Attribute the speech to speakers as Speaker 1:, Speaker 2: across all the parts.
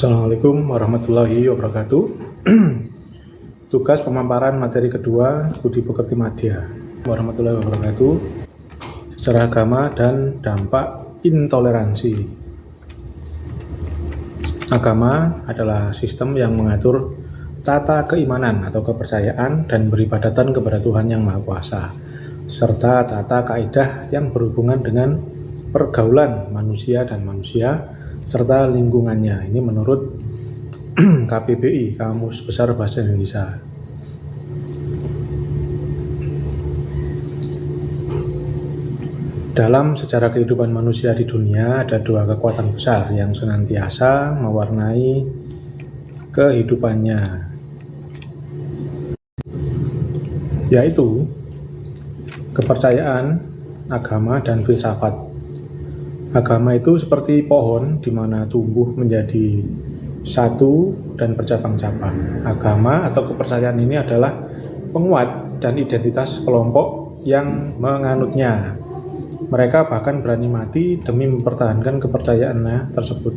Speaker 1: Assalamualaikum warahmatullahi wabarakatuh. Tugas pemaparan materi kedua Budi Pekerti Madya warahmatullahi wabarakatuh. Sejarah agama dan dampak intoleransi. Agama adalah sistem yang mengatur tata keimanan atau kepercayaan dan beribadatan kepada Tuhan Yang Maha Kuasa, serta tata kaidah yang berhubungan dengan pergaulan manusia dan manusia serta lingkungannya. Ini menurut KBBI, Kamus Besar Bahasa Indonesia. Dalam sejarah kehidupan manusia di dunia ada dua kekuatan besar yang senantiasa mewarnai kehidupannya, yaitu kepercayaan, agama, dan filsafat. Agama itu seperti pohon di mana tumbuh menjadi satu dan bercabang-cabang. Agama atau kepercayaan ini adalah penguat dan identitas kelompok yang menganutnya. Mereka bahkan berani mati demi mempertahankan kepercayaannya tersebut.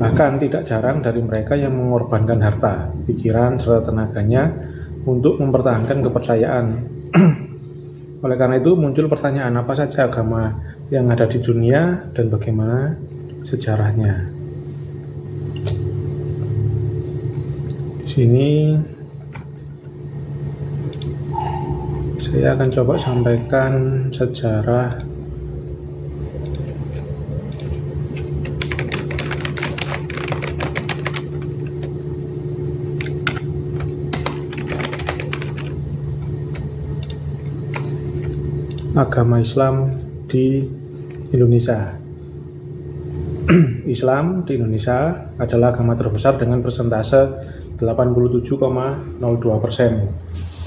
Speaker 1: Bahkan tidak jarang dari mereka yang mengorbankan harta, pikiran, serta tenaganya untuk mempertahankan kepercayaan. Oleh karena itu muncul pertanyaan, apa saja agama yang ada di dunia dan bagaimana sejarahnya. Di sini saya akan coba sampaikan sejarah agama Islam di Indonesia. Islam di Indonesia adalah agama terbesar dengan persentase 87,02%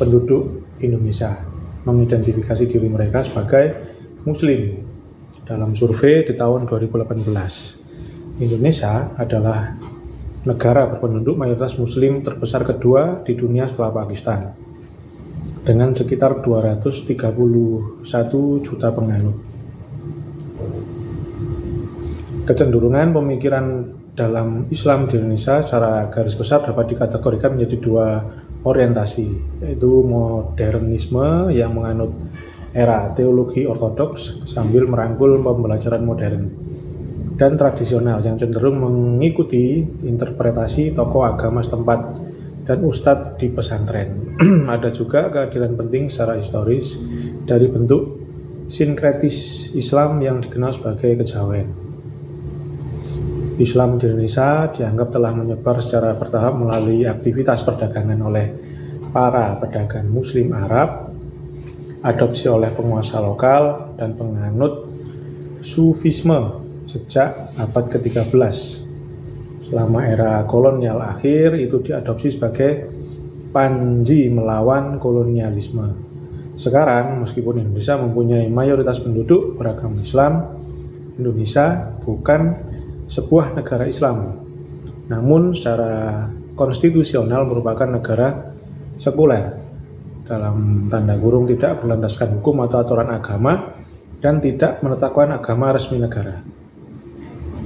Speaker 1: penduduk Indonesia mengidentifikasi diri mereka sebagai Muslim. Dalam survei di tahun 2018, Indonesia adalah negara berpenduduk mayoritas Muslim terbesar kedua di dunia setelah Pakistan, dengan sekitar 231 juta penganut. Kecenderungan pemikiran dalam Islam di Indonesia secara garis besar dapat dikategorikan menjadi dua orientasi, yaitu modernisme yang menganut era teologi ortodoks sambil merangkul pembelajaran modern, dan tradisional yang cenderung mengikuti interpretasi tokoh agama setempat dan ustadz di pesantren. Ada juga kehadiran penting secara historis dari bentuk sinkretis Islam yang dikenal sebagai kejawen. Islam di Indonesia dianggap telah menyebar secara bertahap melalui aktivitas perdagangan oleh para pedagang Muslim Arab, adopsi oleh penguasa lokal, dan penganut Sufisme sejak abad ke-13. Selama era kolonial akhir itu diadopsi sebagai panji melawan kolonialisme. Sekarang meskipun Indonesia mempunyai mayoritas penduduk beragama Islam, Indonesia bukan sebuah negara Islam, namun secara konstitusional merupakan negara sekuler, dalam tanda kurung tidak berlandaskan hukum atau aturan agama dan tidak menetapkan agama resmi negara.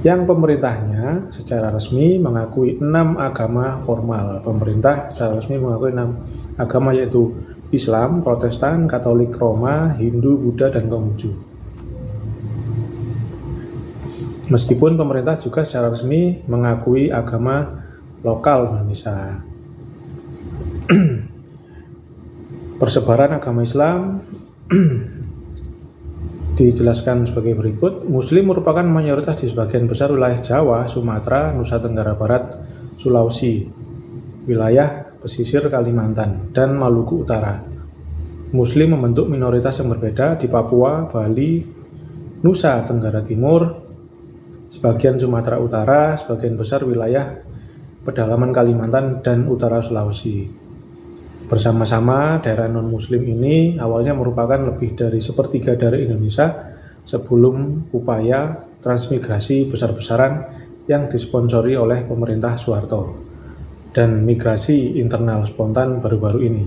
Speaker 1: Yang pemerintahnya secara resmi mengakui 6 agama formal. Pemerintah secara resmi mengakui 6 agama, yaitu Islam, Protestan, Katolik Roma, Hindu, Buddha, dan Konghucu. Meskipun pemerintah juga secara resmi mengakui agama lokal Indonesia. Persebaran agama Islam dijelaskan sebagai berikut. Muslim merupakan mayoritas di sebagian besar wilayah Jawa, Sumatera, Nusa Tenggara Barat, Sulawesi, wilayah pesisir Kalimantan, dan Maluku Utara. Muslim membentuk minoritas yang berbeda di Papua, Bali, Nusa Tenggara Timur, sebagian Sumatera Utara, sebagian besar wilayah pedalaman Kalimantan, dan utara Sulawesi. Bersama-sama, daerah non-Muslim ini awalnya merupakan lebih dari sepertiga dari Indonesia sebelum upaya transmigrasi besar-besaran yang disponsori oleh pemerintah Soeharto dan migrasi internal spontan baru-baru ini.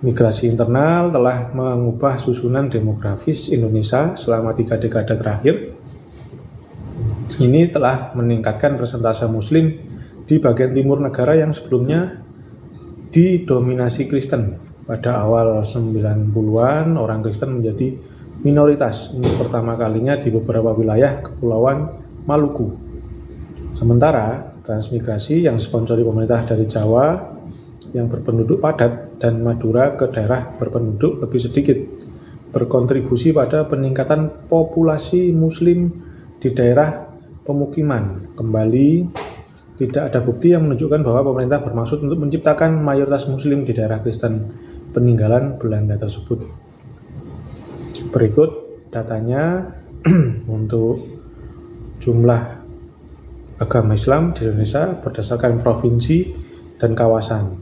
Speaker 1: Migrasi internal telah mengubah susunan demografis Indonesia selama 3 dekade terakhir. Ini telah meningkatkan persentase Muslim di bagian timur negara yang sebelumnya didominasi Kristen. Pada awal 90-an, orang Kristen menjadi minoritas untuk pertama kalinya di beberapa wilayah Kepulauan Maluku. Sementara transmigrasi yang disponsori pemerintah dari Jawa yang berpenduduk padat dan Madura ke daerah berpenduduk lebih sedikit berkontribusi pada peningkatan populasi Muslim di daerah pemukiman. Kembali, tidak ada bukti yang menunjukkan bahwa pemerintah bermaksud untuk menciptakan mayoritas Muslim di daerah Kristen peninggalan Belanda tersebut. Berikut datanya untuk jumlah agama Islam di Indonesia berdasarkan provinsi dan kawasan.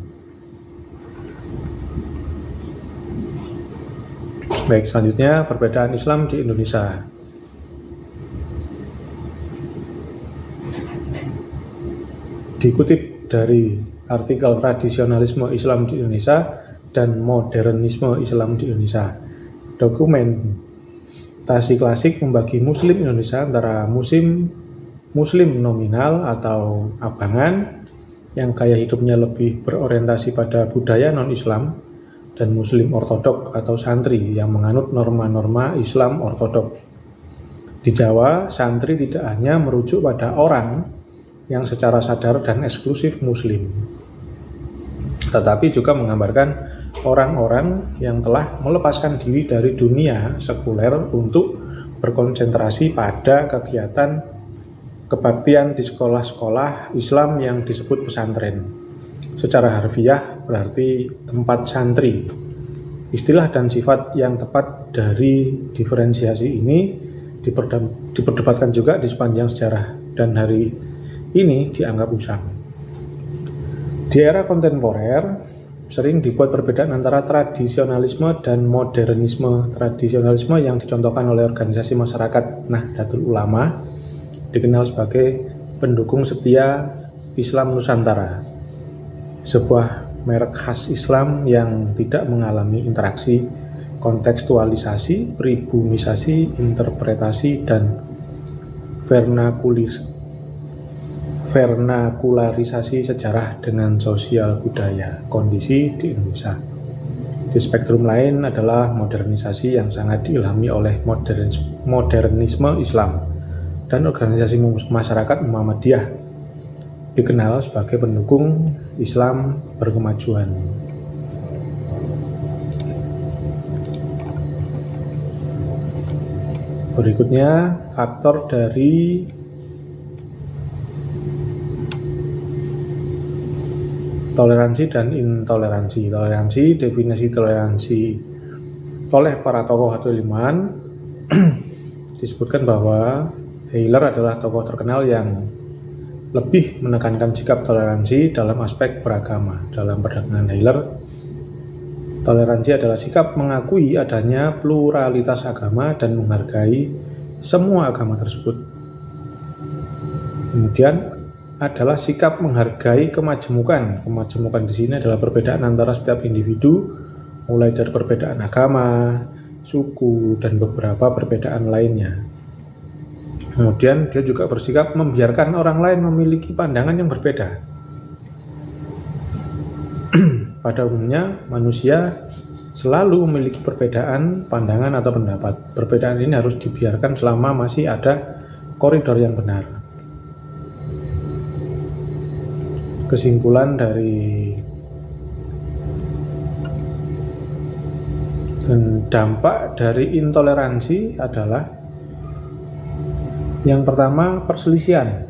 Speaker 1: Baik, selanjutnya perbedaan Islam di Indonesia. Dikutip dari artikel Tradisionalisme Islam di Indonesia dan Modernisme Islam di Indonesia, dokumentasi klasik membagi Muslim Indonesia antara Muslim nominal atau abangan yang gaya hidupnya lebih berorientasi pada budaya non-Islam, dan Muslim ortodok atau santri yang menganut norma-norma Islam ortodok. Di Jawa, santri tidak hanya merujuk pada orang yang secara sadar dan eksklusif Muslim, tetapi juga menggambarkan orang-orang yang telah melepaskan diri dari dunia sekuler untuk berkonsentrasi pada kegiatan kebaktian di sekolah-sekolah Islam yang disebut pesantren. Secara harfiah berarti tempat santri. Istilah dan sifat yang tepat dari diferensiasi ini diperdebatkan juga di sepanjang sejarah dan hari ini dianggap usang. Di era kontemporer sering dibuat perbedaan antara tradisionalisme dan modernisme. Tradisionalisme yang dicontohkan oleh organisasi masyarakat Nahdlatul Ulama dikenal sebagai pendukung setia Islam Nusantara, sebuah merek khas Islam yang tidak mengalami interaksi, kontekstualisasi, pribumisasi, interpretasi, dan vernakularisasi sejarah dengan sosial budaya kondisi di Indonesia. Di spektrum lain adalah modernisasi yang sangat diilhami oleh modernisme Islam, dan organisasi masyarakat Muhammadiyah dikenal sebagai pendukung Islam berkemajuan. Berikutnya, faktor dari toleransi dan intoleransi. Definisi toleransi oleh para tokoh atau ilmuwan disebutkan bahwa Heiller adalah tokoh terkenal yang lebih menekankan sikap toleransi dalam aspek beragama. Dalam pandangan Heiller, toleransi adalah sikap mengakui adanya pluralitas agama dan menghargai semua agama tersebut. Kemudian adalah sikap menghargai kemajemukan. Kemajemukan di sini adalah perbedaan antara setiap individu, mulai dari perbedaan agama, suku, dan beberapa perbedaan lainnya. Kemudian dia juga bersikap membiarkan orang lain memiliki pandangan yang berbeda. Pada umumnya, manusia selalu memiliki perbedaan pandangan atau pendapat. Perbedaan ini harus dibiarkan selama masih ada koridor yang benar. Kesimpulan dari dan dampak dari intoleransi adalah yang pertama, perselisihan,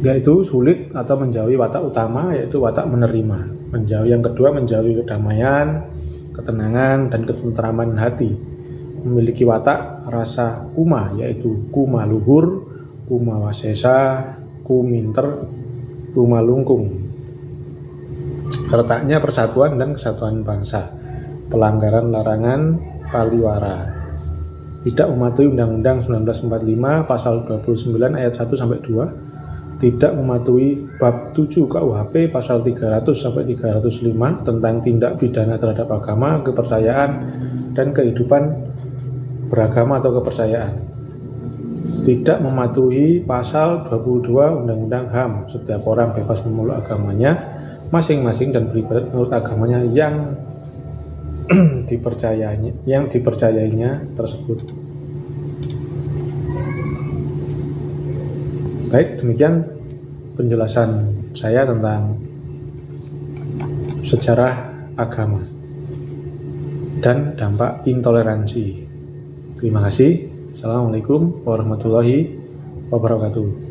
Speaker 1: yaitu sulit atau menjauhi watak utama, yaitu watak menerima. Yang kedua, menjauhi kedamaian, ketenangan, dan ketentraman hati. Memiliki watak rasa kuma, yaitu kuma luhur, kuma wasesa, kuminter, kumalungkung. Letaknya persatuan dan kesatuan bangsa. Pelanggaran larangan paliwara. Tidak mematuhi Undang-Undang 1945 pasal 29 ayat 1 sampai 2. Tidak mematuhi bab 7 KUHP pasal 300 sampai 305 tentang tindak pidana terhadap agama, kepercayaan, dan kehidupan beragama atau kepercayaan. tidak mematuhi pasal 22 Undang-Undang HAM. Setiap orang bebas memeluk agamanya masing-masing dan beribadat menurut agamanya yang dipercayainya tersebut. Baik, demikian penjelasan saya tentang sejarah agama dan dampak intoleransi. Terima kasih. Assalamualaikum warahmatullahi wabarakatuh.